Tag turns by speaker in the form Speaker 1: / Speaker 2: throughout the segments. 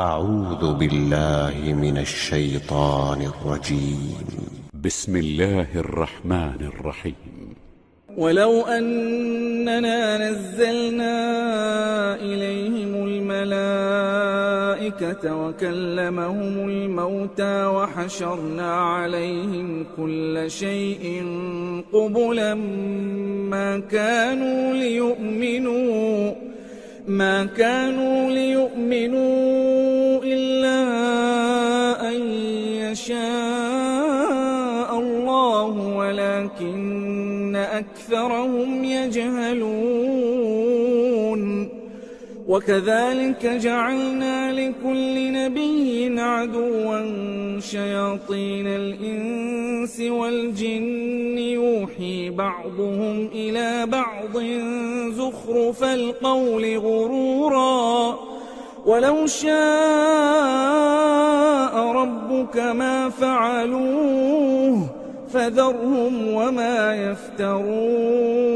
Speaker 1: أعوذ بالله من الشيطان الرجيم.
Speaker 2: بسم الله الرحمن الرحيم.
Speaker 3: ولو أننا نزلنا إليهم الملائكة وكلمهم الموتى وحشرنا عليهم كل شيء قبلا ما كانوا ليؤمنوا إلا أن يشاء الله ولكن أكثرهم يجهلون. وكذلك جعلنا لكل نبي عدوا شياطين الإنس والجن يوحي بعضهم إلى بعض زخرف القول غرورا ولو شاء ربك ما فعلوه فذرهم وما يفترون.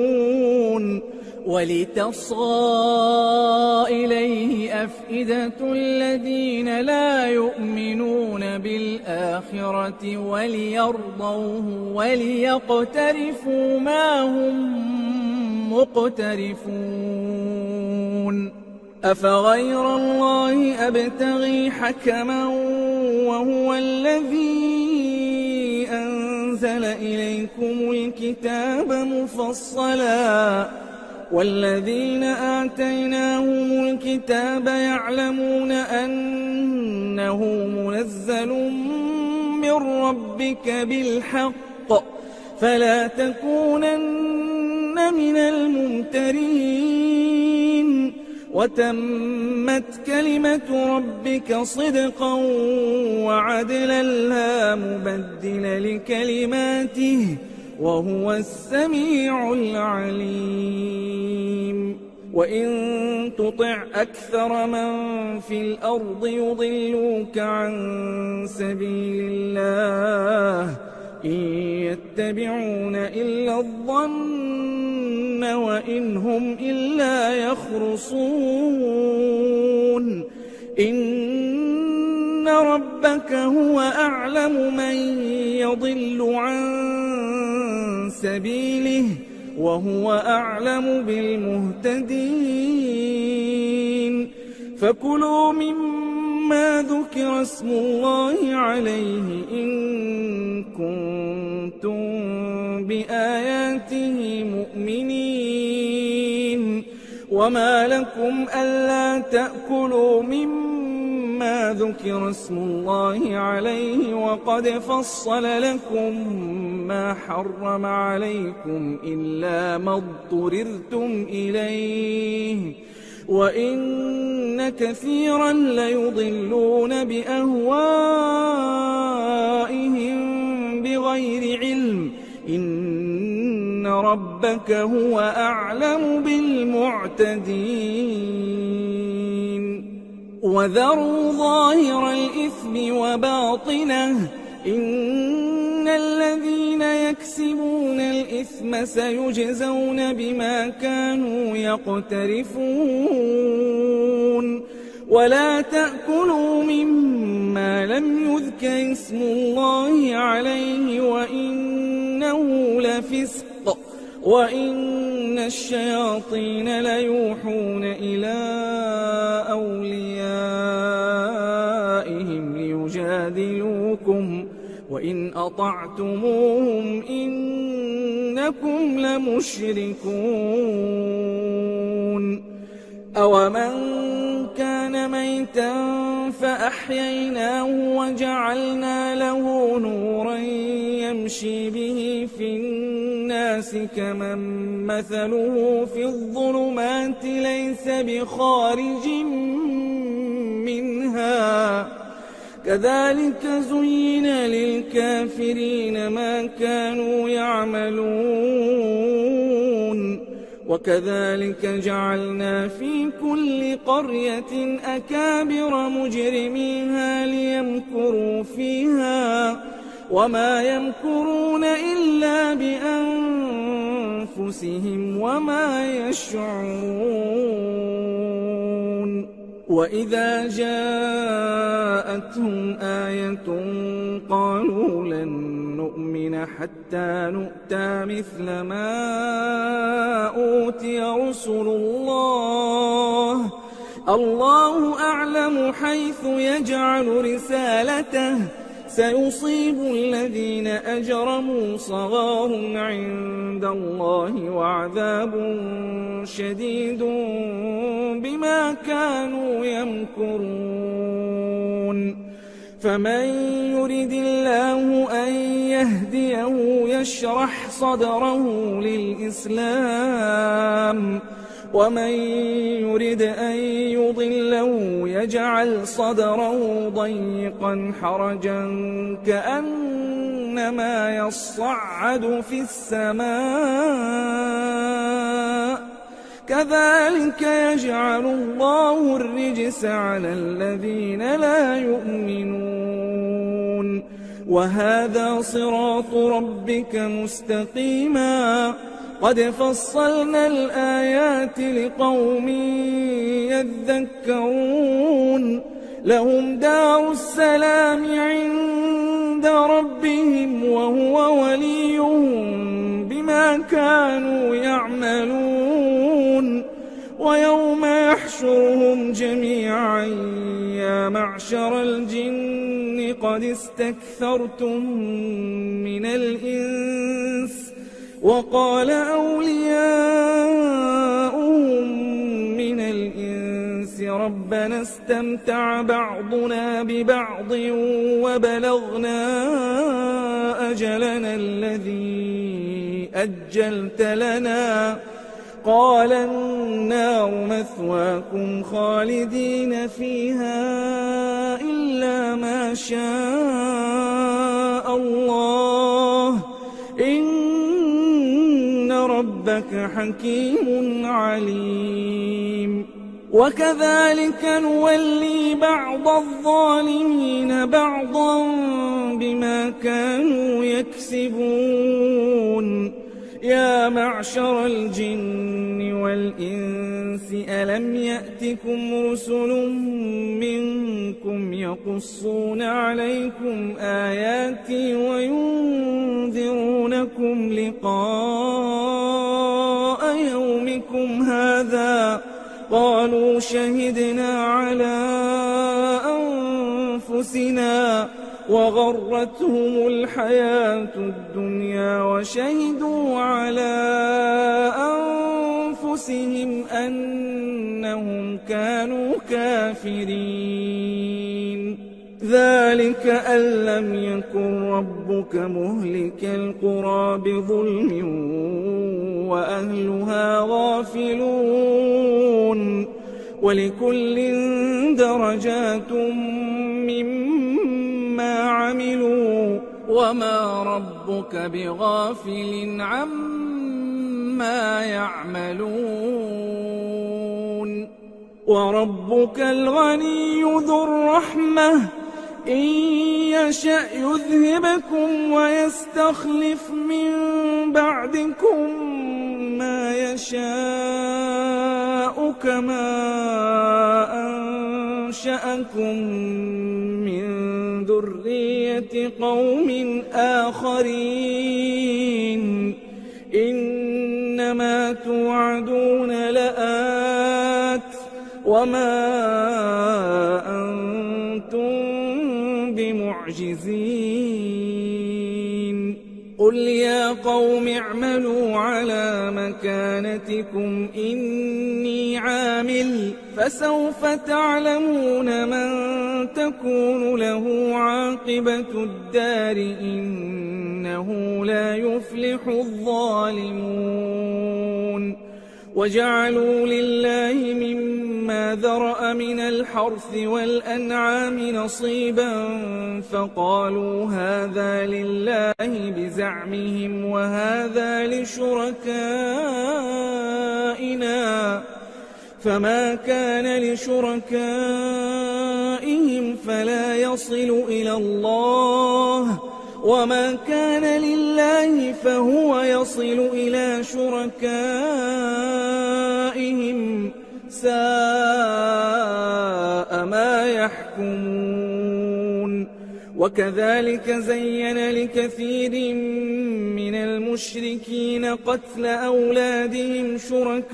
Speaker 3: ولتصغى إليه أفئدة الذين لا يؤمنون بالآخرة وليرضوه وليقترفوا ما هم مقترفون. أفغير الله أبتغي حكما وهو الذي أنزل إليكم الكتاب مفصلا والذين آتيناهم الكتاب يعلمون أنه منزل من ربك بالحق فلا تكونن من الممترين. وتمت كلمة ربك صدقا وعدلا لا مبدل لكلماته وهو السميع العليم. وإن تطع أكثر من في الأرض يضلوك عن سبيل الله إن يتبعون إلا الظن وإن هم إلا يخرصون. إن ربك هو أعلم من يضل عن سبيله وهو أعلم بالمهتدين. فكلوا مما ذكر اسم الله عليه إن كنتم بآياته مؤمنين. وما لكم ألا تأكلوا مما ذكر اسم الله عليه وقد فصل لكم ما حرم عليكم إلا ما اضطررتم إليه وإن كثيرا ليضلون بأهوائهم بغير علم. إن ربك هو أعلم بالمعتدين. وذروا ظاهر الإثم وباطنه إن الذين يكسبون الإثم سيجزون بما كانوا يقترفون. ولا تأكلوا مما لم يذكر اسم الله عليه وإنه لفسق وإن الشياطين ليوحون إلى أوليائهم ليجادلوكم وإن أطعتموهم إنكم لمشركون. أومن كان ميتا فأحييناه وجعلنا له نورا يمشي به في الناس كمن مثله في الظلمات ليس بخارج منها كذلك زين للكافرين ما كانوا يعملون. وكذلك جعلنا في كل قرية أكابر مجرميها ليمكروا فيها وما يمكرون إلا بأنفسهم وما يشعرون. وإذا جاءتهم آية قالوا لن نؤمن حتى نؤتى مثل ما أوتي رسل الله الله أعلم حيث يجعل رسالته سيصيب الذين أجرموا صغار عند الله وعذاب شديد بما كانوا يمكرون فمن يرد الله أن يهديه يشرح صدره للإسلام ومن يرد أن يضله يجعل صدره ضيقا حرجا كأنما يصعد في السماء كذلك يجعل الله الرجس على الذين لا يؤمنون وهذا صراط ربك مستقيما قد فصلنا الآيات لقوم يذكرون لهم دار السلام عند ربهم وهو وليهم بما كانوا يعملون ويوم يحشرهم جميعا يا معشر الجن قد استكثرتم من الإنس وقال أولياؤهم من الإنس ربنا استمتع بعضنا ببعض وبلغنا أجلنا الذي أجلت لنا قال النار مثواكم خالدين فيها إلا ما شاء الله إن ربك حكيم عليم وكذلك نولي بعض الظالمين بعضا بما كانوا يكسبون يا معشر الجن والإنس ألم يأتكم رسل منكم يقصون عليكم آياتي وينذرونكم لقاء يومكم هذا قالوا شهدنا على أنفسنا وغرتهم الحياة الدنيا وشهدوا على أنفسهم أنهم كانوا كافرين ذلك أن لم يكن ربك مهلك القرى بظلم وأهلها غافلون ولكل درجات مما عملوا وما ربك بغافل عما يعملون وربك الغني ذو الرحمة إن يشأ يذهبكم ويستخلف من بعدكم ما يشاء كما أنشأكم من ذرية قوم آخرين إنما توعدون لآت وما أنتم بمعجزين قل يا قوم اعملوا على مكانتكم إني عامل فسوف تعلمون من تكون له عاقبة الدار إنه لا يفلح الظالمون وجعلوا لله مما ذرأ من الحرث والأنعام نصيبا فقالوا هذا لله بزعمهم وهذا لشركائنا فما كان لشركائهم فلا يصل إلى الله وما كان لله فهو يصل إلى شركائهم ساء يحكمون وكذلك زين لكثير من المشركين قتل أولادهم شركاؤهم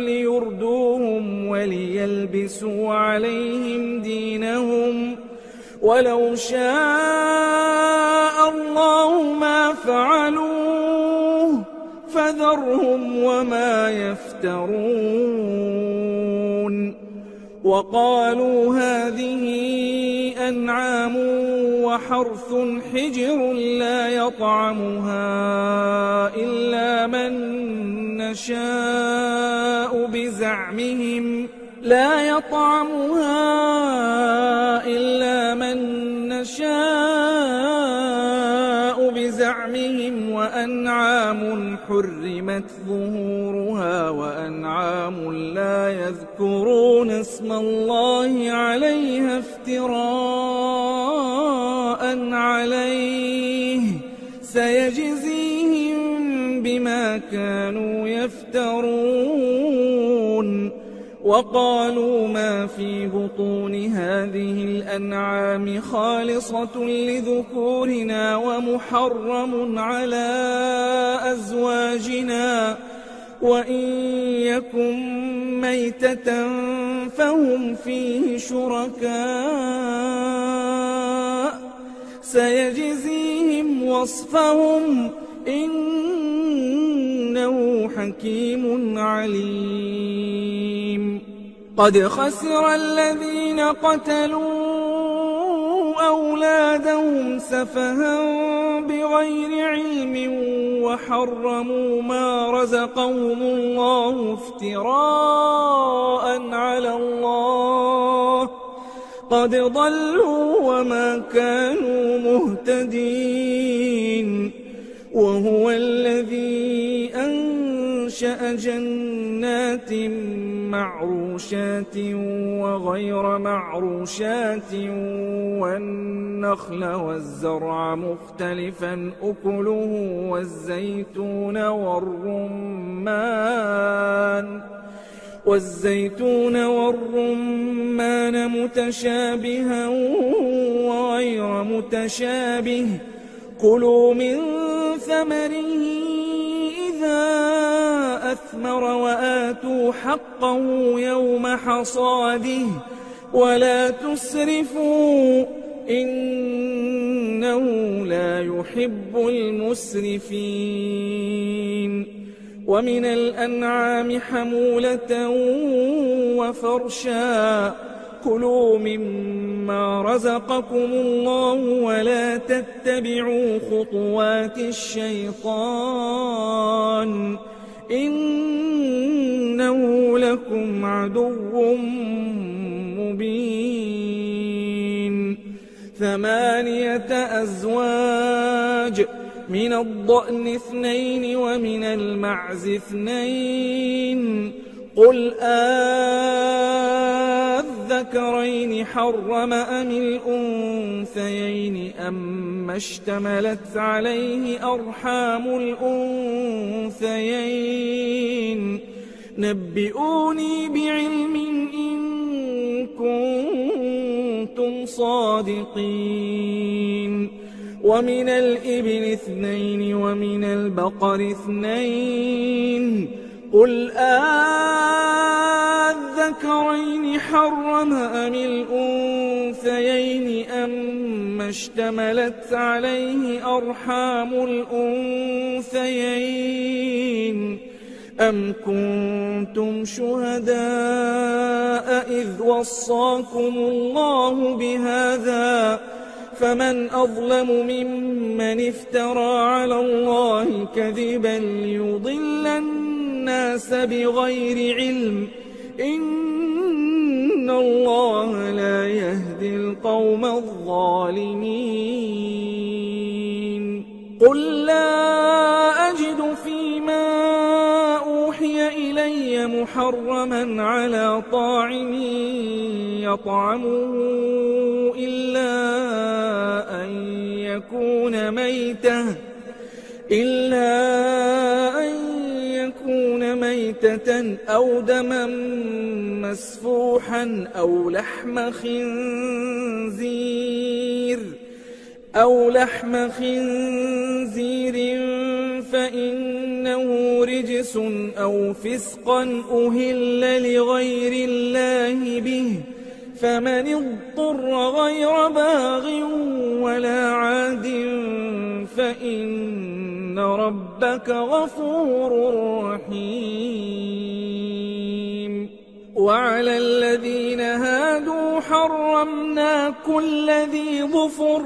Speaker 3: ليردوهم وليلبسوا عليهم دينهم ولو شاء الله ما فعلوه فذرهم وما يفترون وقالوا هذه أنعام وحرث حجر لا يطعمها إلا من نشاء بزعمهم وأنعام حرمت ظهورها وأنعام لا يذكرون اسم الله عليها افتراء عليه سيجزيهم بما كانوا يفترون وقالوا ما في بطون هذه الأنعام خالصة لذكورنا ومحرم على أزواجنا وإن يكن ميتة فهم فيه شركاء سيجزيهم وصفهم إنه حكيم عليم قد خسر الذين قتلوا أولادهم سفها بغير علم وحرموا ما رزقهم الله افتراء على الله قد ضلوا وما كانوا مهتدين وهو الذي أنشأ جنات معروشات وغير معروشات والنخل والزرع مختلفا أكله والزيتون والرمان متشابها وغير متشابه كلوا من ثمره إذا أثمر وآتوا حقه يوم حصاده ولا تسرفوا إنه لا يحب المسرفين ومن الأنعام حمولة وفرشا كلوا مما رزقكم الله ولا تتبعوا خطوات الشيطان إنه لكم عدو مبين 8 أزواج من الضأن 2 ومن المعز 2 قل الذكرين حرم أم الأنثيين أما اشتملت عليه أرحام الأنثيين نبئوني بعلم إن كنتم صادقين ومن الإبل 2 ومن البقر 2 قل الذكرين حرم أم الأنثيين أما اشتملت عليه أرحام الأنثيين أم كنتم شهداء إذ وصاكم الله بهذا فمن أظلم ممن افترى على الله كذبا ليضل الناس بغير علم إن الله لا يهدي القوم الظالمين قل لا أجد فيما أوحي إلي محرما على طاعم يطعمه إلا أن يكون ميتة ميتة أو دما مسفوحا أو لحم خنزير فإنه رجس أو فسقا أهل لغير الله به، فمن اضطر غير باغ ولا عاد فإن ربك غفور رحيم. وعلى الذين هادوا حرمنا كل ذي ظفر،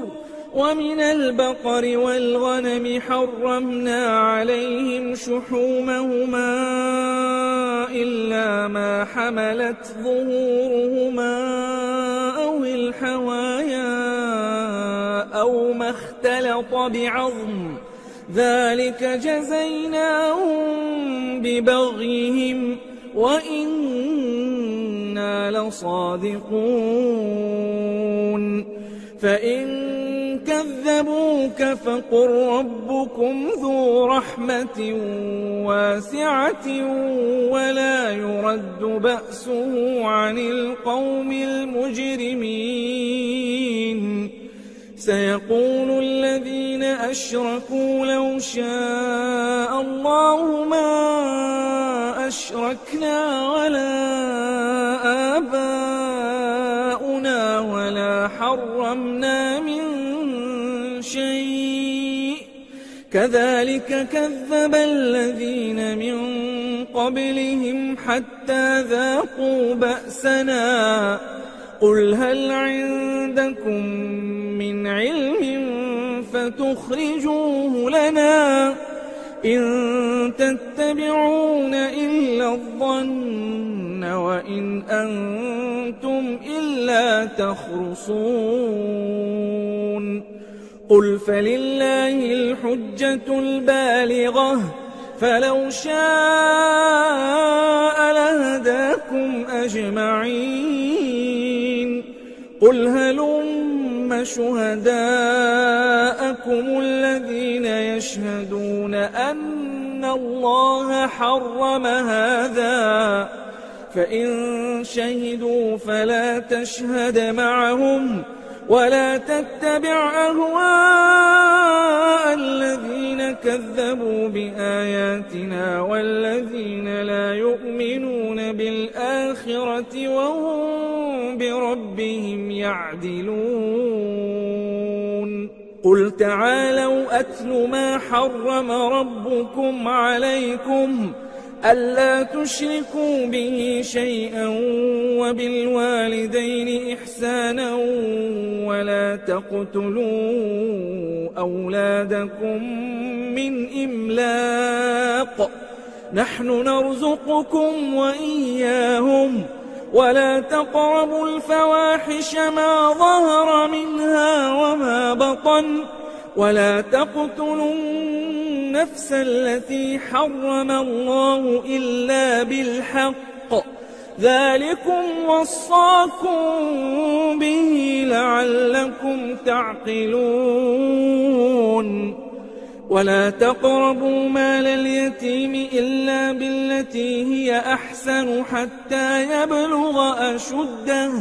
Speaker 3: ومن البقر والغنم حرمنا عليهم شحومهما إلا ما حملت ظهورهما أو الحوايا أو ما اختلط بعظم، ذلك جزيناهم ببغيهم وإنا لصادقون. فإن كذبوك فقل ربكم ذو رحمة واسعة ولا يرد بأسه عن القوم المجرمين. سيقول الذين أشركوا لو شاء الله ما أشركنا ولا آباؤنا ولا حرمنا من شيء، كذلك كذب الذين من قبلهم حتى ذاقوا بأسنا. قل هل عندكم من علم فتخرجوه لنا؟ إن تتبعون إلا الظن وإن أنتم إلا تخرصون. قل فلله الحجة البالغة، فلو شاء لهداكم أجمعين. قل هلم شهداءكم الذين يشهدون أن الله حرم هذا، فإن شهدوا فلا تشهد معهم ولا تتبع أهواء الذين كذبوا بآياتنا والذين لا يؤمنون بالآخرة وهم بربهم يعدلون. قل تعالوا أتل ما حرم ربكم عليكم ألا تشركوا به شيئا وبالوالدين إحسانا ولا تقتلوا أولادكم من إملاق، نحن نرزقكم وإياهم، ولا تقربوا الفواحش ما ظهر منها وما بطن، ولا تقتلوا النفس التي حرم الله إلا بالحق، ذلكم وصاكم به لعلكم تعقلون. ولا تقربوا مال اليتيم إلا بالتي هي أحسن حتى يبلغ أشده،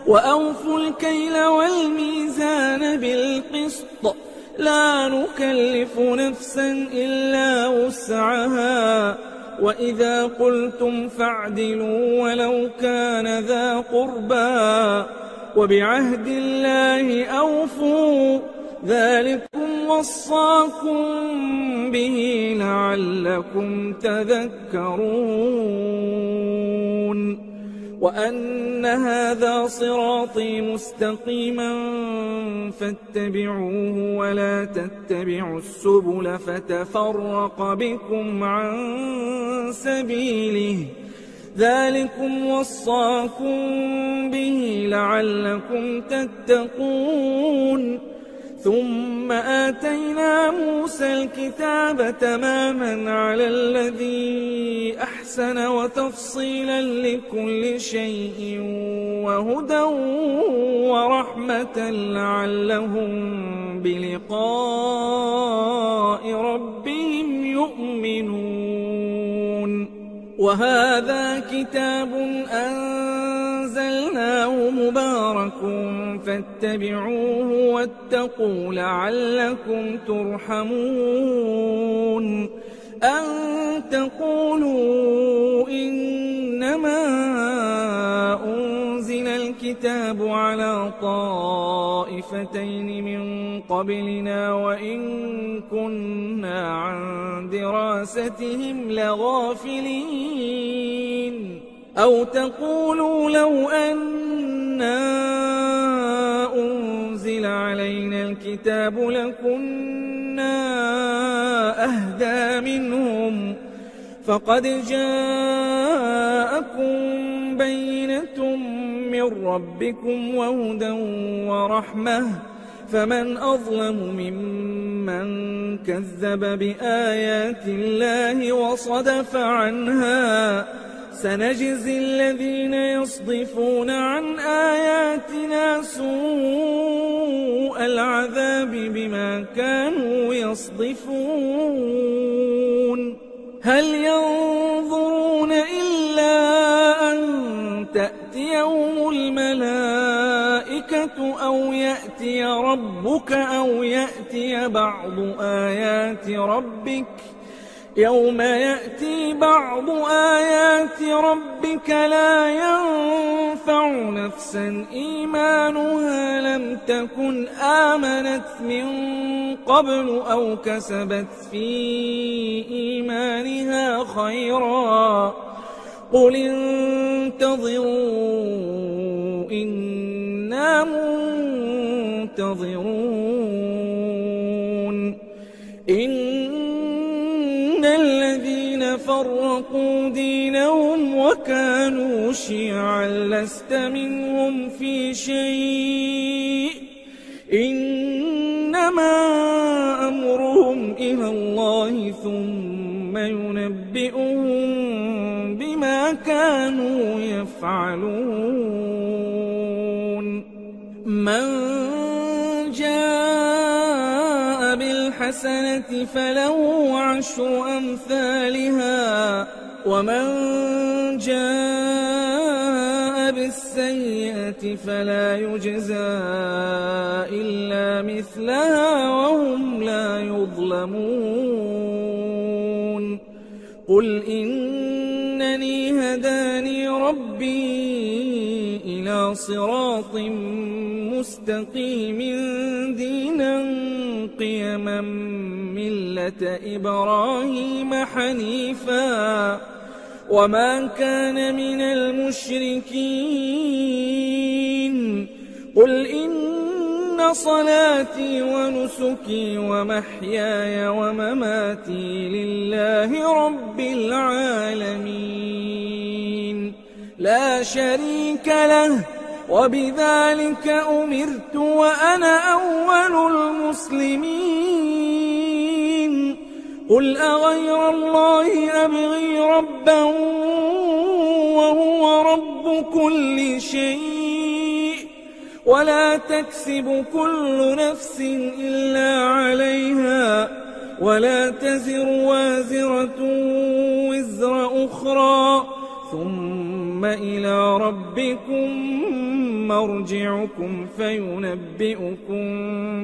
Speaker 3: وأوفوا الكيل والميزان بالقسط، لا نكلف نفسا إلا وسعها، وإذا قلتم فاعدلوا ولو كان ذا قربى، وبعهد الله أوفوا، ذلكم وصاكم به لعلكم تذكرون. وأن هذا صراطي مستقيما فاتبعوه ولا تتبعوا السبل فتفرق بكم عن سبيله، ذلكم وصاكم به لعلكم تتقون. ثم آتينا موسى الكتاب تماما على الذي أحسن وتفصيلا لكل شيء وهدى ورحمة لعلهم بلقاء ربهم يؤمنون. وهذا كتاب أنزلناه مبارك فاتبعوه واتقوا لعلكم ترحمون أن تقولوا إنما أنزل الكتاب على طائفتين من قبلنا وإن كنا عن دراستهم لغافلين أو تقولوا لو أنا أنزل علينا الكتاب لكنا أهدى منهم فقد جاءكم بينة من ربكم وهدى ورحمة فمن أظلم ممن كذب بآيات الله وصدف عنها سنجزي الذين يصدفون عن آياتنا سوء العذاب بما كانوا يصدفون هل ينظرون إلا أن تأتيهم الملائكة أو يأتي ربك أو يأتي بعض آيات ربك يوم يأتي بعض آيات ربك لا ينفع نفسا إيمانها لم تكن آمنت من قبل أو كسبت في إيمانها خيرا قل انتظروا إنا منتظرون إن الذين فرقوا دينهم وكانوا شيعا لست منهم في شيء إنما أمرهم إلى الله ثم ينبئهم بما كانوا يفعلون من جاء بالحسنة فله عشر أمثالها ومن جاء بالسيئة فلا يجزى إلا مثلها وهم لا يظلمون قل إنني هداني ربي إلى صراط مستقيم دينا قيما ملة إبراهيم حنيفا وما كان من المشركين قل إن صلاتي ونسكي ومحياي ومماتي لله رب العالمين لا شريك له وبذلك أمرت وأنا أول المسلمين قل أغير الله أبغي ربا وهو رب كل شيء ولا تكسب كل نفس إلا عليها ولا تزر وازرة وزر أخرى ثم إلى ربكم مرجعكم فينبئكم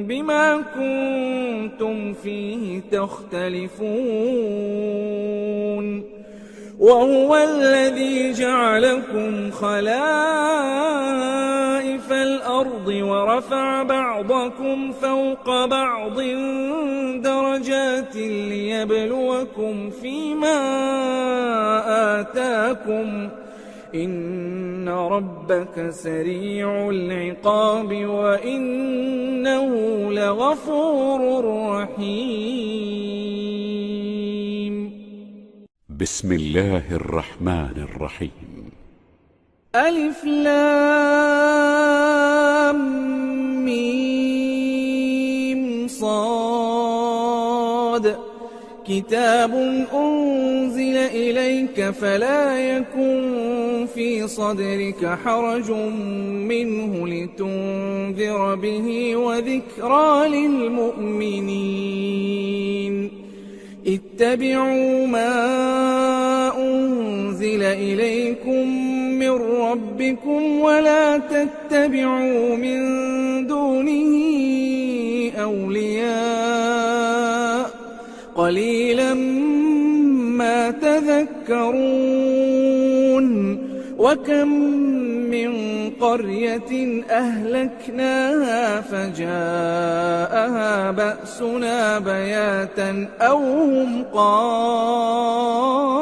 Speaker 3: بما كنتم فيه تختلفون وهو الذي جعلكم خلائف الأرض ورفع بعضكم فوق بعض درجات ليبلوكم فيما آتاكم إن ربك سريع العقاب وإنه لغفور رحيم
Speaker 2: بسم الله الرحمن الرحيم
Speaker 3: ألف لام ميم صاد كتاب أنزل إليك فلا يكن في صدرك حرج منه لتنذر به وذكرى للمؤمنين اتبعوا ما أنزل أنزل إليكم من ربكم ولا تتبعوا من دونه أولياء قليلا ما تذكرون وكم من قرية أهلكناها فجاءها بأسنا بياتا أو هم قائلون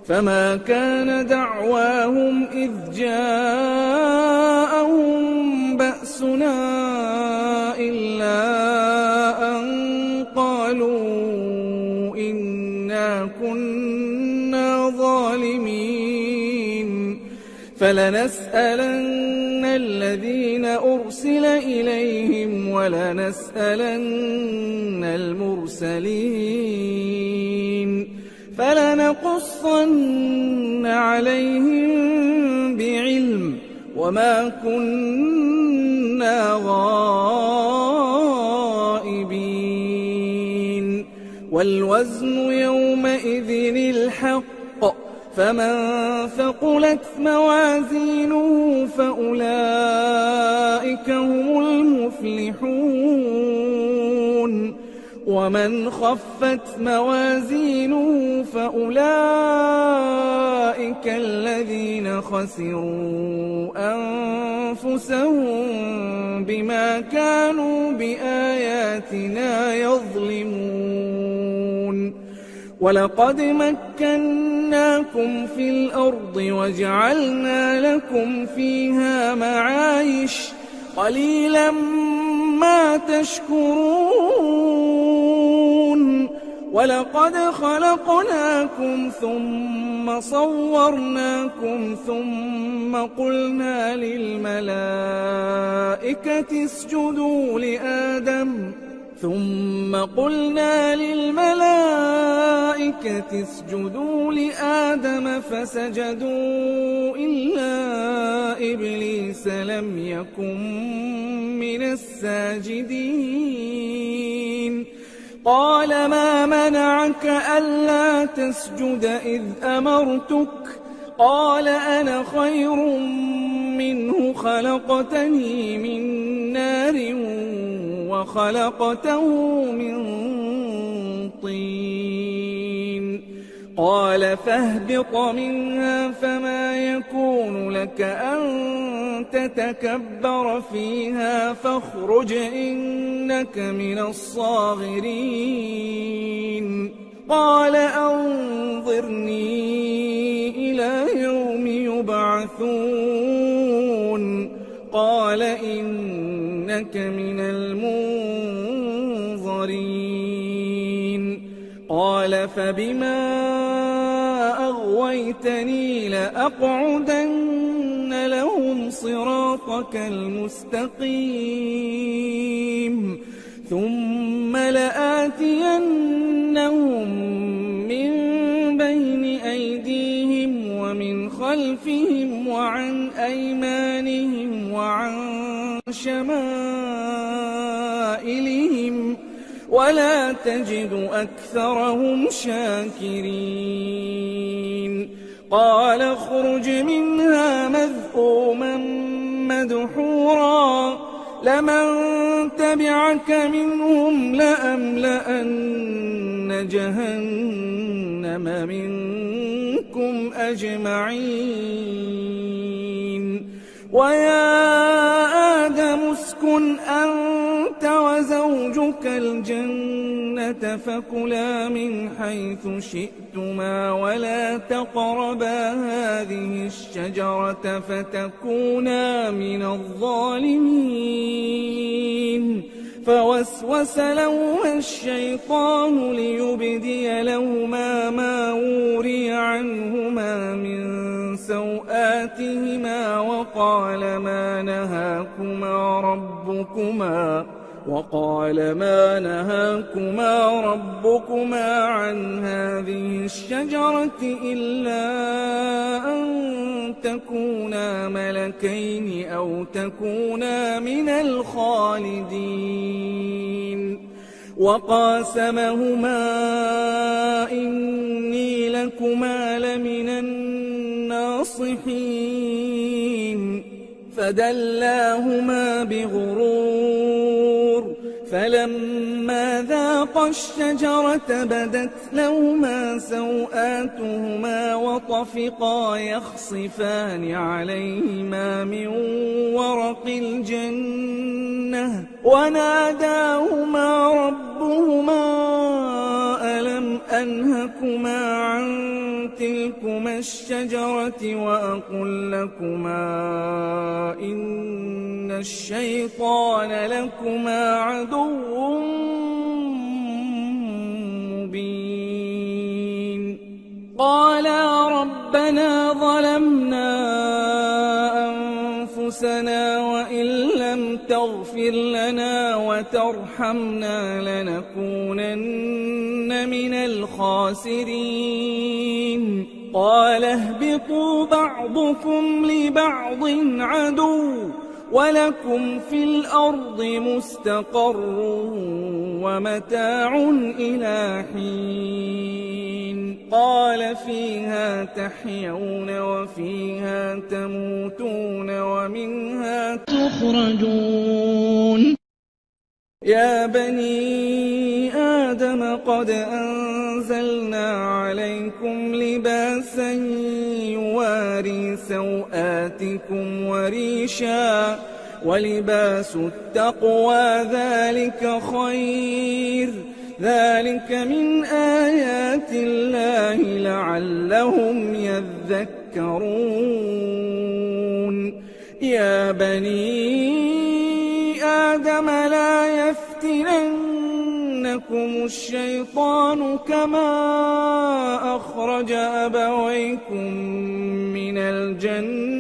Speaker 3: فما كان دعواهم إذ جاءهم بأسنا إلا أن قالوا إنا كنا ظالمين فلنسألن الذين أرسل إليهم ولنسألن المرسلين فلنقصن عليهم بعلم وما كنا غائبين والوزن يومئذ الحق فمن ثقلت موازينه فأولئك هم المفلحون ومن خفت موازينه فأولئك الذين خسروا أنفسهم بما كانوا بآياتنا يظلمون ولقد مكناكم في الأرض وجعلنا لكم فيها معايش قليلا ما تشكرون ولقد خلقناكم ثم صورناكم ثم قلنا للملائكة اسجدوا لآدم فسجدوا إلا إبليس لم يكن من الساجدين قال ما منعك ألا تسجد إذ أمرتك قال أنا خير منه خلقتني من نار وخلقته من طين قال فاهبط منها فما يكون لك أن تتكبر فيها فاخرج إنك من الصاغرين قال أنظرني إلى يوم يبعثون قال إنك من المنظرين قال فبما أغويتني لأقعدن لهم صراطك المستقيم ثم لآتينهم من بين أيديهم ومن خلفهم وعن أيمانهم وعن شمائلهم ولا تجد أكثرهم شاكرين قال اخرج منها مذءوما مدحورا لمن تبعك منهم لأملأن جهنم منكم أجمعين ويا آدم اسكن أنت وزوجك الجنة فكلا من حيث شئتما ولا تقربا هذه الشجرة فتكونا من الظالمين فوسوس لهما الشيطان ليبدي لهما ما وري عنهما من سوآتهما وقال ما نهاكما ربكما عن هذه الشجرة إلا أن تكونا ملكين أو تكونا من الخالدين وقاسمهما إني لكما لمن الناصحين فدلاهما بغرور فلما ذاقا الشجرة بدت لهما سوآتهما وطفقا يخصفان عليهما من ورق الجنة وناداهما ربهما ألم أنهكما عن تلكما الشجرة وأقل لكما إن الشيطان لكما عدو مبين قالا ربنا ظلمنا أنفسنا وإن لم تغفر لنا وترحمنا لنكونن من الخاسرين قال اهبطوا بعضكم لبعض عدو ولكم في الأرض مستقر ومتاع إلى حين قال فيها تحيون وفيها تموتون ومنها تخرجون يا بني آدم قد أنزلنا عليكم لباسا يواري سوآتكم وريشا ولباس التقوى ذلك خير ذلك من آيات الله لعلهم يذكرون يا بني آدم لا يفتننكم الشيطان كما أخرج أبويكم من الجنة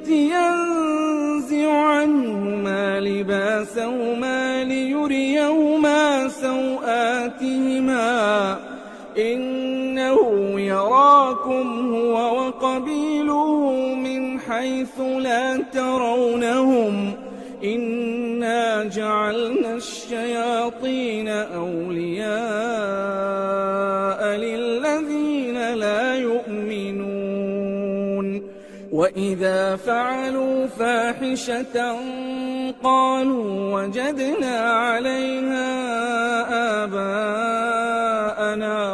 Speaker 3: ينزع عنهما لباسهما ليريهما سوآتهما إنه يراكم هو وقبيله من حيث لا ترونهم إنا جعلنا الشياطين أولياء للذين لا يؤمنون وإذا فعلوا فاحشة قالوا وجدنا عليها آباءنا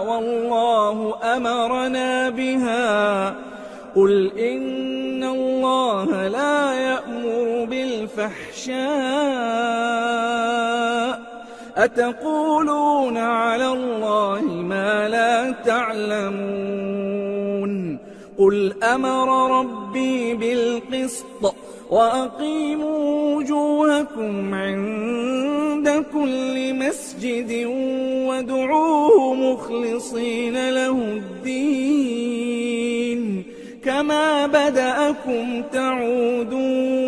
Speaker 3: والله أمرنا بها قل إن الله لا يأمر بالفحشاء أتقولون على الله ما لا تعلمون قل أمر ربي بالقسط وأقيموا وجوهكم عند كل مسجد وادعوه مخلصين له الدين كما بدأكم تعودون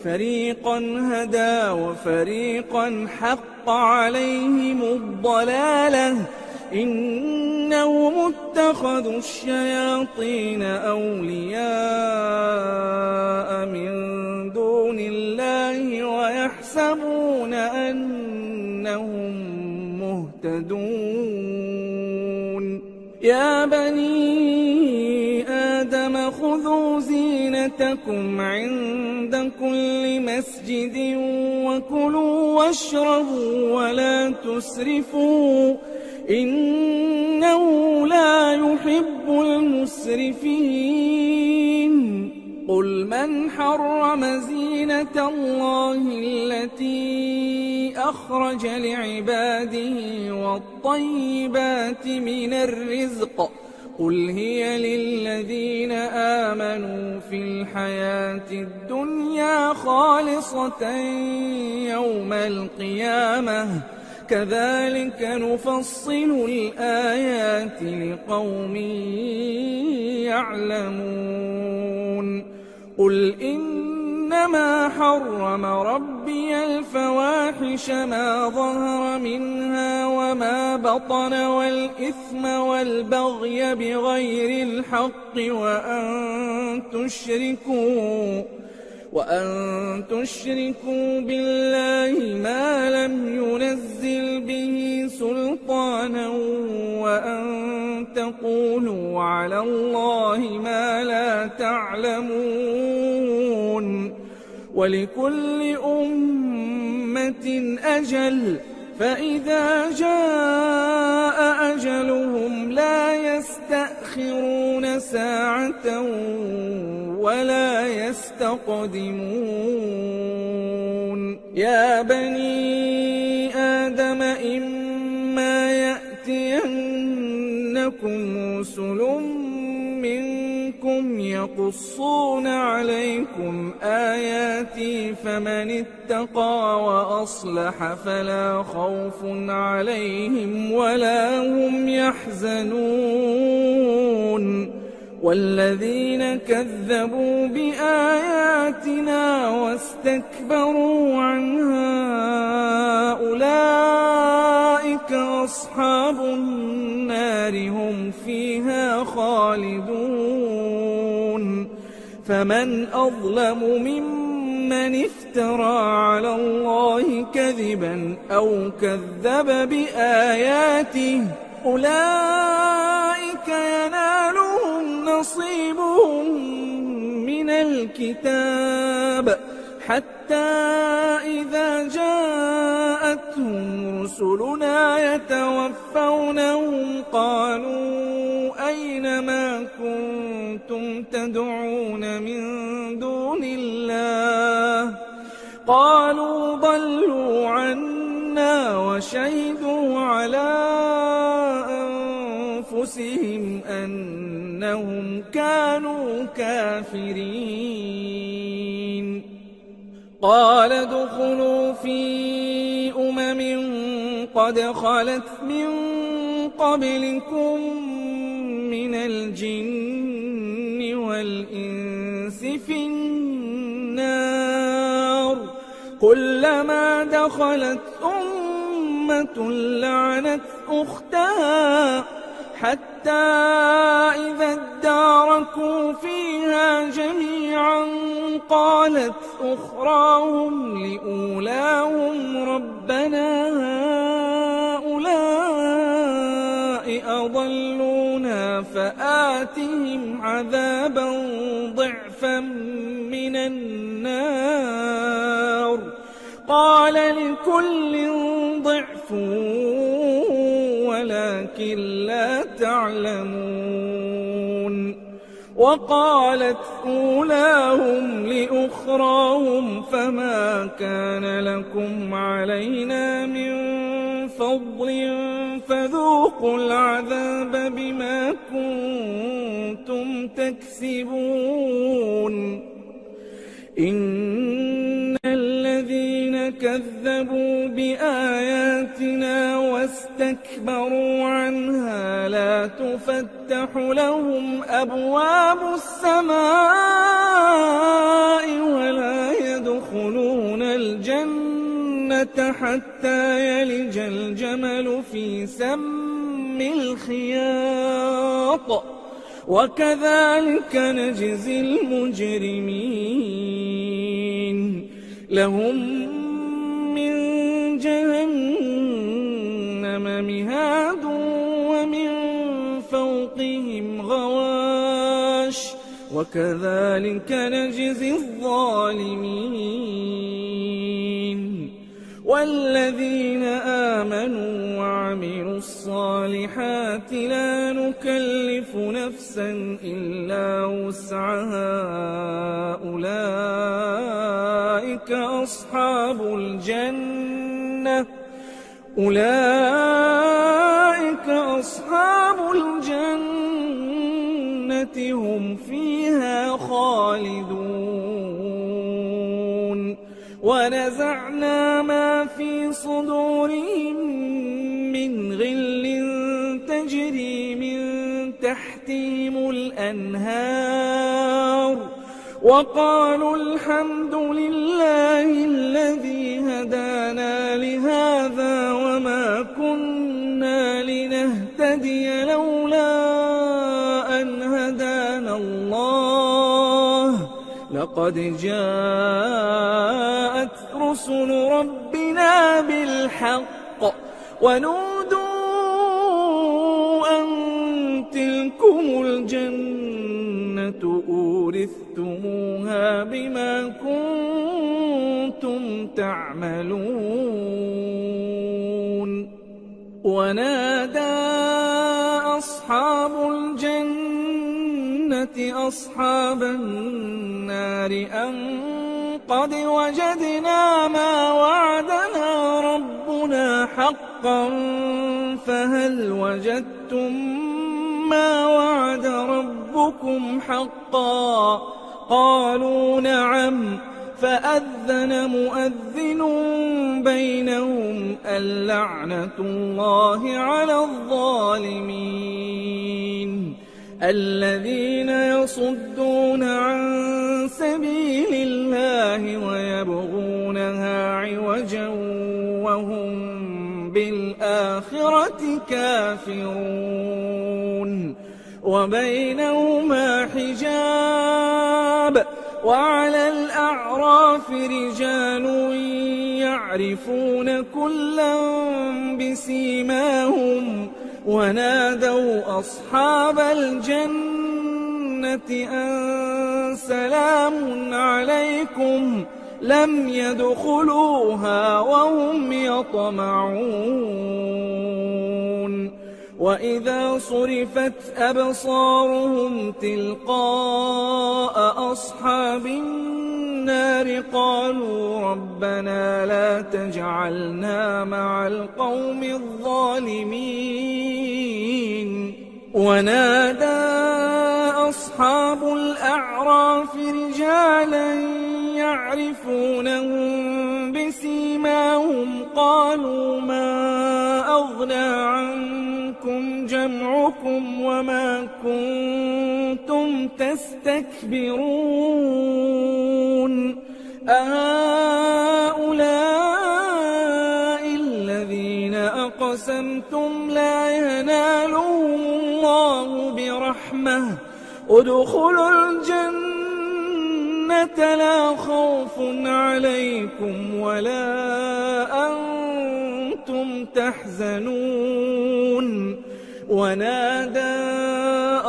Speaker 3: فريقا هدى وفريقا حق عليهم الضلالة إنهم اتخذوا الشياطين أولياء من دون الله ويحسبون أنهم مهتدون يا بني آدم خذوا زينتكم عند كل مسجد وكلوا واشربوا ولا تسرفوا إنه لا يحب المسرفين قل من حرم زينة الله التي أخرج لعباده والطيبات من الرزق قل هي للذين آمنوا في الحياة الدنيا خالصة يوم القيامة كذلك نفصل الآيات لقوم يعلمون قل إنما حرم ربي الفواحش ما ظهر منها وما بطن والإثم والبغي بغير الحق وأن تشركوا بالله ما لم ينزل به سلطانا وأن تقولوا على الله ما لا تعلمون ولكل أمة أجل فإذا جاء أجلهم لا يستأخرون ساعة ولا يستقدمون يا بني آدم إما يأتينكم رسل منكم يقصون عليكم آياتي فمن اتقى وأصلح فلا خوف عليهم ولا هم يحزنون والذين كذبوا بآياتنا واستكبروا عنها أولئك أصحاب النار هم فيها خالدون فمن أظلم ممن افترى على الله كذبا أو كذب بآياته أولئك ينالهم نصيبهم من الكتاب حتى إذا جاءتهم رسلنا يتوفونهم قالوا أين ما كنتم تدعون من دون الله قالوا ضلوا عنا وشهدوا على أنفسهم أنهم كانوا كافرين قال ادخلوا في قد خلت من قبلكم من الجن والإنس في النار كلما دخلت أمة لعنت أختها حتى إذا اداركوا فيها جميعا قالت أخراهم لأولاهم ربنا هؤلاء أضلونا فآتهم عذابا ضعفا من النار قال لكل ضعف ولكن لا تعلمون وقالت أولاهم لأخراهم فما كان لكم علينا من فضل فذوقوا العذاب بما كنتم تكسبون إن الذين كذبوا بآياتنا واستكبروا عنها لا تفتح لهم أبواب السماء ولا يدخلون الجنة حتى يلج الجمل في سم الخياط وكذلك نجزي المجرمين لهم من جهنم مهاد ومن فوقهم غواش وكذلك نجزي الظالمين والذين آمنوا وعملوا الصالحات لا نكلف نفسا إلا وسعها أولئك أصحاب الجنة هم فيها خالدون ونزعنا ما في صدورهم من غل تجري من تحتهم الأنهار وقالوا الحمد لله الذي هدانا لهذا وما كنا لنهتدي لولا أن هدانا الله لقد جاءت رسل ربنا بالحق ونودوا أن تلكم الجنة أورثتموها بما كنتم تعملون ونادى أصحاب الجنة أصحاب النار أن قد وجدنا ما وعدنا ربنا حقا فهل وجدتم ما وعد ربكم حقا قالوا نعم فأذن مؤذن بينهم اللعنة الله على الظالمين الذين يصدون عن سبيل الله ويبغونها عوجا وهم بالآخرة كافرون وبينهما حجاب وعلى الأعراف رجال يعرفون كلا بسيماهم ونادوا أصحاب الجنة أن سلام عليكم لم يدخلوها وهم يطمعون وإذا صرفت أبصارهم تلقاء أصحاب النار قالوا ربنا لا تجعلنا مع القوم الظالمين ونادى أصحاب الأعراف رجالا يعرفونهم بسيماهم قالوا ما أغنى عنكم جمعكم وما كنتم تستكبرون أهؤلاء الذين أقسمتم لا ينالهم الله برحمة ادخلوا الجنة لا خوف عليكم ولا أنتم تحزنون ونادى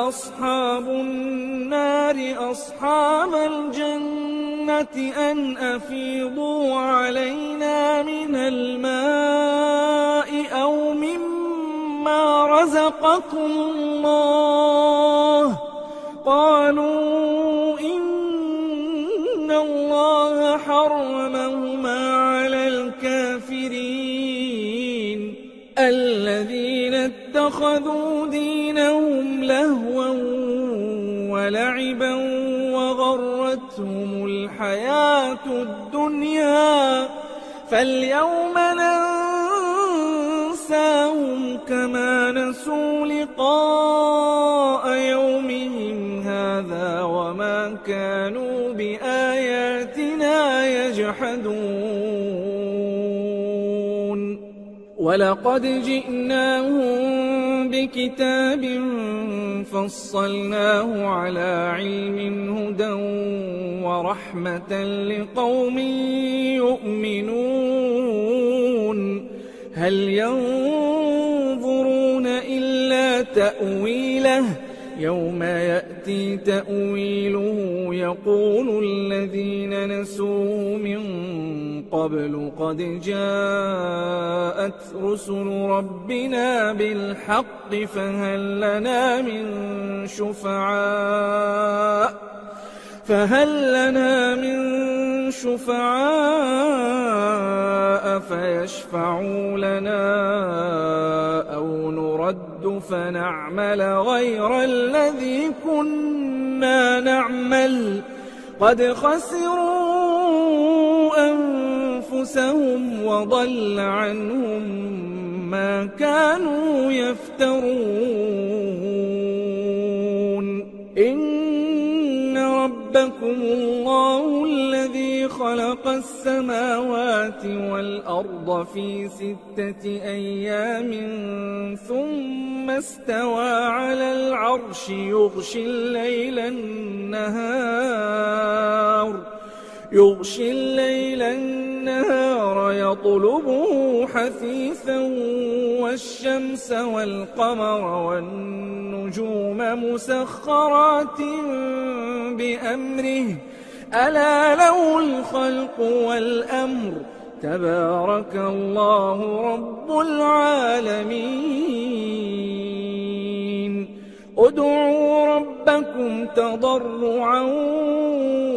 Speaker 3: أصحاب النار أصحاب الجنة أن أفيضوا علينا من الماء أو مما رزقكم الله قالوا إن الله حرمهما على الكافرين الذين اتخذوا دينهم لهوا ولعبا وغرتهم الحياة الدنيا فاليوم ننساهم كما نسوا لقاء يومهم هذا وما كانوا بآياتنا يجحدون ولقد جئناهم بكتاب فصلناه على علم هدى ورحمة لقوم يؤمنون هل ينظرون إلا تأويله يوم يأتي تأويله يقول الذين نسوه من قبل قد جاءت رسل ربنا بالحق فهل لنا من شفعاء فيشفعوا لنا أو نرد فنعمل غير الذي كنا نعمل قد خسروا أنفسهم وضل عنهم ما كانوا يفترون إن ربكم الله الذي خلق السماوات والأرض في 6 أيام ثم استوى على العرش يغشي الليل النهار يغشي الليل النهار يطلبه حثيثا والشمس والقمر والنجوم مسخرات بأمره ألا له الخلق والأمر تبارك الله رب العالمين ادعوا ربكم تضرعا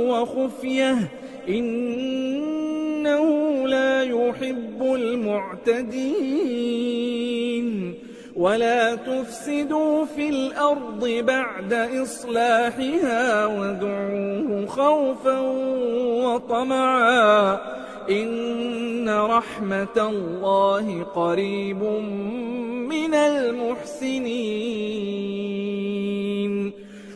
Speaker 3: وخفية إنه لا يحب المعتدين ولا تفسدوا في الأرض بعد إصلاحها وادعوه خوفا وطمعا إن رحمة الله قريب من المحسنين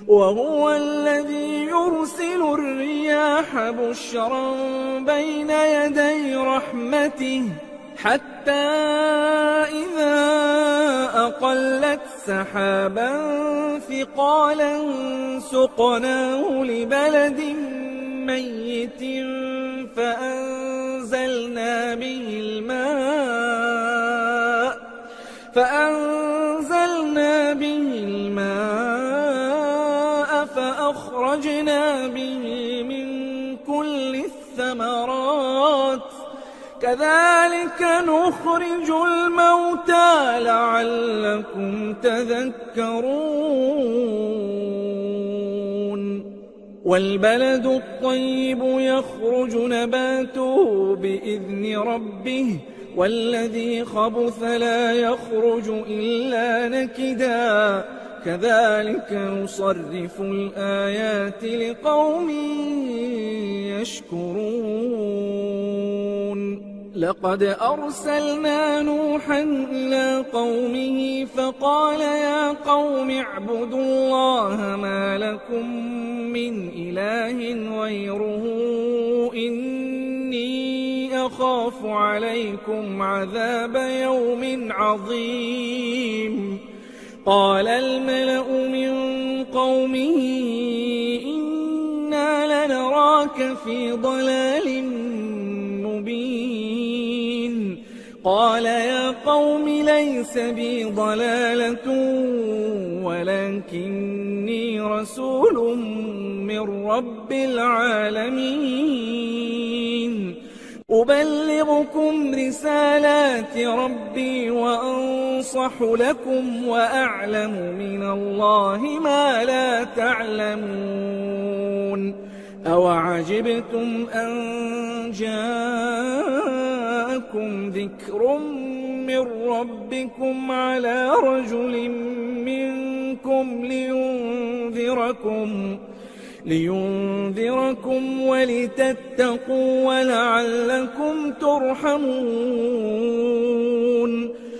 Speaker 3: وهو الذي يرسل الرياح بشرا بين يدي رحمته حتى إذا أقلت سحابا ثقالا سقناه لبلد ميت فأنزلنا به الماء فأخرجنا به من كل الثمرات كذلك نخرج الموتى لعلكم تذكرون والبلد الطيب يخرج نباته بإذن ربه والذي خبث لا يخرج إلا نكدا كذلك نصرف الآيات لقوم يشكرون لقد أرسلنا نوحا إلى قومه فقال يا قوم اعبدوا الله ما لكم من إله غيره إني أخاف عليكم عذاب يوم عظيم قال الملأ من قومه إنا لنراك في ضلال مبين قال يا قوم ليس بي ضلالة ولكني رسول من رب العالمين أبلغكم رسالات ربي وأنصح لكم وأعلم من الله ما لا تعلمون أوعجبتم أن جاءكم ذكر من ربكم على رجل منكم لينذركم ولتتقوا ولعلكم ترحمون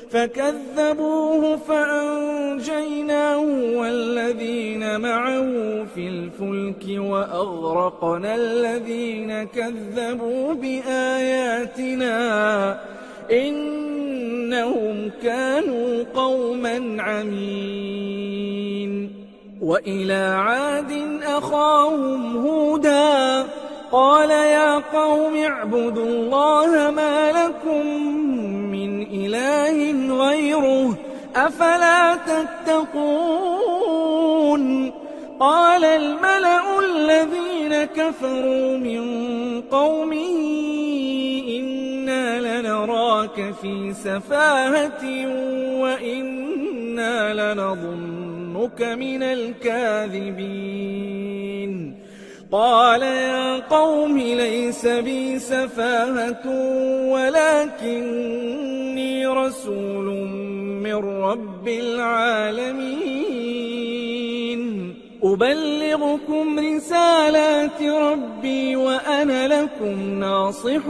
Speaker 3: فكذبوه فأنجيناه والذين معه في الفلك وأغرقنا الذين كذبوا بآياتنا إنهم كانوا قوما عمين وإلى عاد أخاهم هودا قال يا قوم اعبدوا الله ما لكم من إله غيره أفلا تتقون قال الملأ الذين كفروا من قومه إنا لنراك في سفاهة وإنا لنظنك من الكاذبين قال يا قوم ليس بي سفاهة ولكني رسول من رب العالمين أبلغكم رسالات ربي وأنا لكم ناصح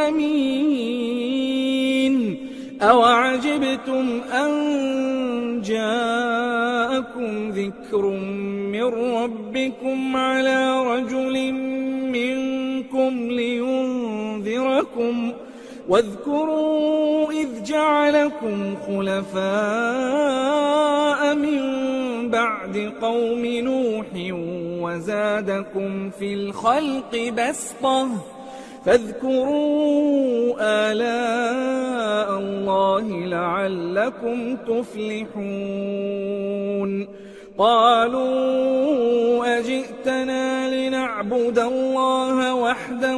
Speaker 3: أمين أوعجبتم أن جاءكم ذكر من ربكم على رجل منكم لينذركم واذكروا إذ جعلكم خلفاء من بعد قوم نوح وزادكم في الخلق بسطة فاذكروا آلاء الله لعلكم تفلحون قالوا أجئتنا لنعبد الله وحده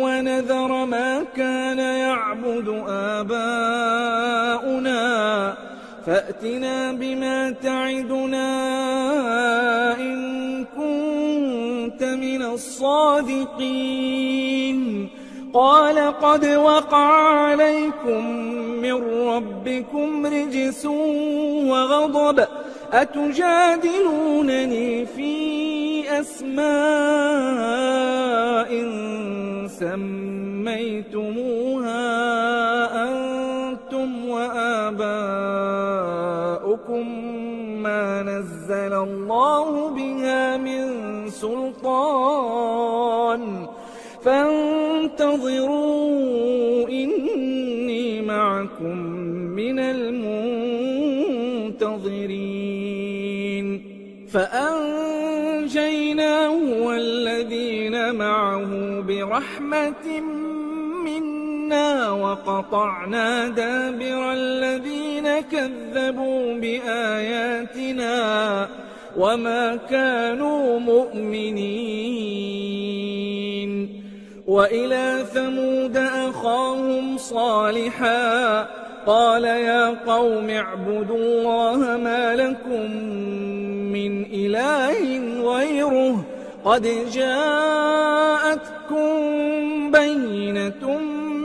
Speaker 3: ونذر ما كان يعبد آباؤنا فأتنا بما تعدنا إن كنت من الصادقين قال قد وقع عليكم من ربكم رجس وغضب أتجادلونني في أسماء سميتموها أنتم وآباؤكم ما نزل الله بها من سلطان فانتظروا إني معكم من المنتظرين فأنجيناه والذين معه برحمة منا وقطعنا دابر الذين كذبوا بآياتنا وما كانوا مؤمنين وإلى ثمود أخاهم صالحا قال يا قوم اعبدوا الله ما لكم من إله غيره قد جاءتكم بينة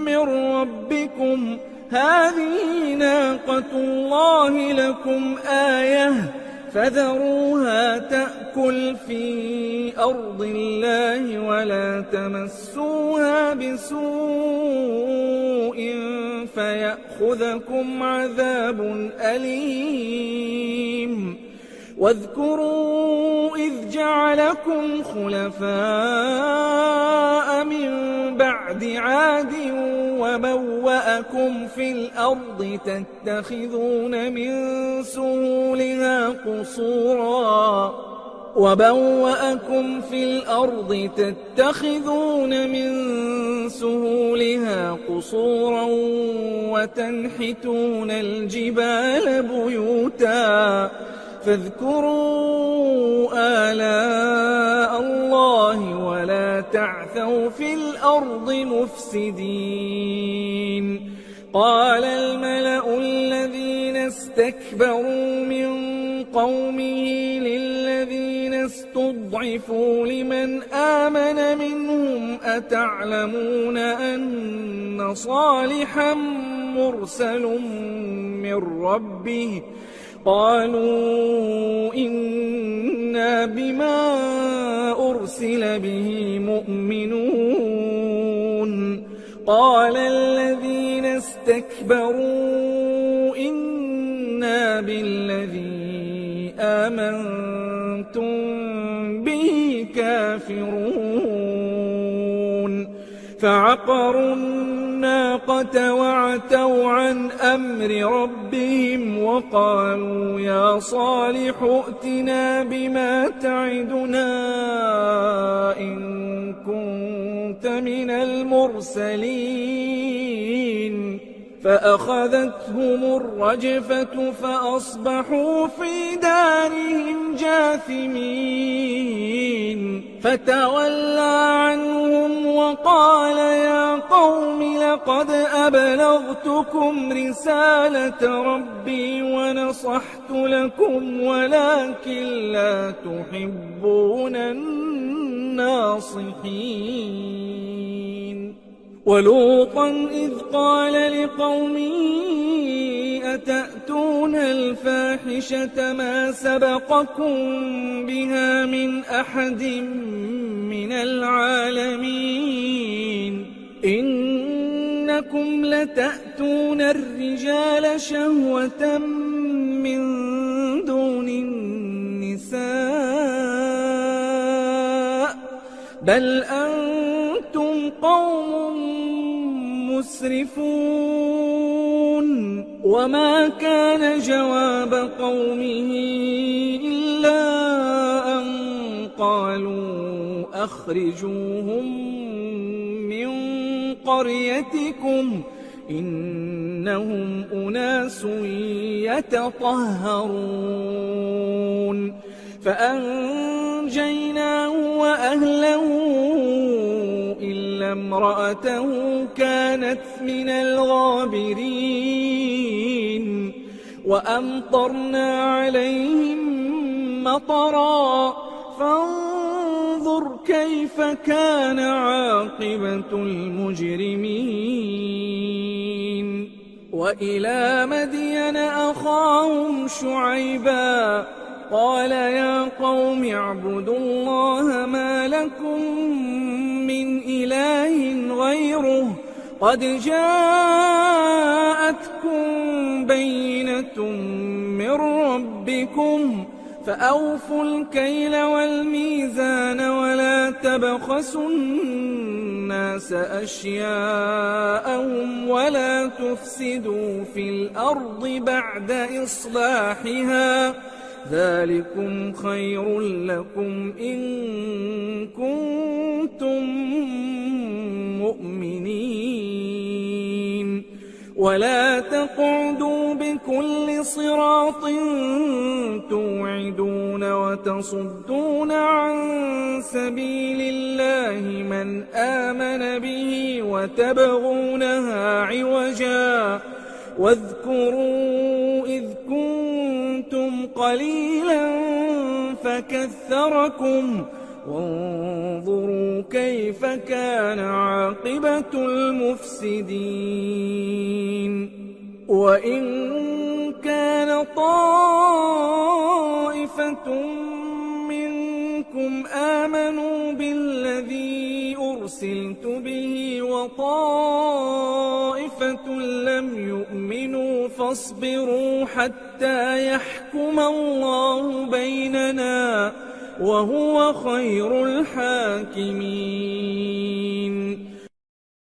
Speaker 3: من ربكم هذه ناقة الله لكم آية فذروها تأكل في أرض الله ولا تمسوها بسوء فيأخذكم عذاب أليم واذكروا إذ جعلكم خلفاء من بعد عاد وبوأكم في الأرض تتخذون من سهولها قصورا وتنحتون الجبال بيوتا فاذكروا آلاء الله ولا تعثوا في الأرض مفسدين قال الملأ الذين استكبروا من قومه للذين استضعفوا لمن آمن منهم أتعلمون أن صالحا مرسل من ربه قالوا إنا بما أرسل به مؤمنون قال الذين استكبروا إنا بالذي آمنتم به كافرون فعقروا الناقة وعتوا عن أمر ربهم وقالوا يا صالح ائتنا بما تعدنا إن كنت من المرسلين فأخذتهم الرجفة فأصبحوا في دارهم جاثمين فتولى عنهم وقال يا قوم لقد أبلغتكم رسالة ربي ونصحت لكم ولكن لا تحبون الناصحين ولوطا إذ قال لقومه أتأتون الفاحشة ما سبقكم بها من أحد من العالمين إنكم لتأتون الرجال شهوة من دون النساء بل أنتم قوم مسرفون وما كان جواب قومه إلا أن قالوا أخرجوهم من قريتكم إنهم أناس يتطهرون فأنجيناه وأهله إلا امرأته كانت من الغابرين وأمطرنا عليهم مطرا فانظر كيف كان عاقبة المجرمين وإلى مدين أخاهم شعيبا قال يا قوم اعبدوا الله ما لكم من إله غيره قد جاءتكم بينة من ربكم فأوفوا الكيل والميزان ولا تبخسوا الناس أشياءهم ولا تفسدوا في الأرض بعد إصلاحها ذلكم خير لكم إن كنتم مؤمنين ولا تقعدوا بكل صراط توعدون وتصدون عن سبيل الله من آمن به وتبغونها عوجا واذكروا إذ كنتم قليلا فكثركم وانظروا كيف كان عاقبة المفسدين وإن كان طائفة منكم آمنوا بالذي أرسلت به وطائفة لم يؤمنوا فاصبروا حتى يحكم الله بيننا وهو خير الحاكمين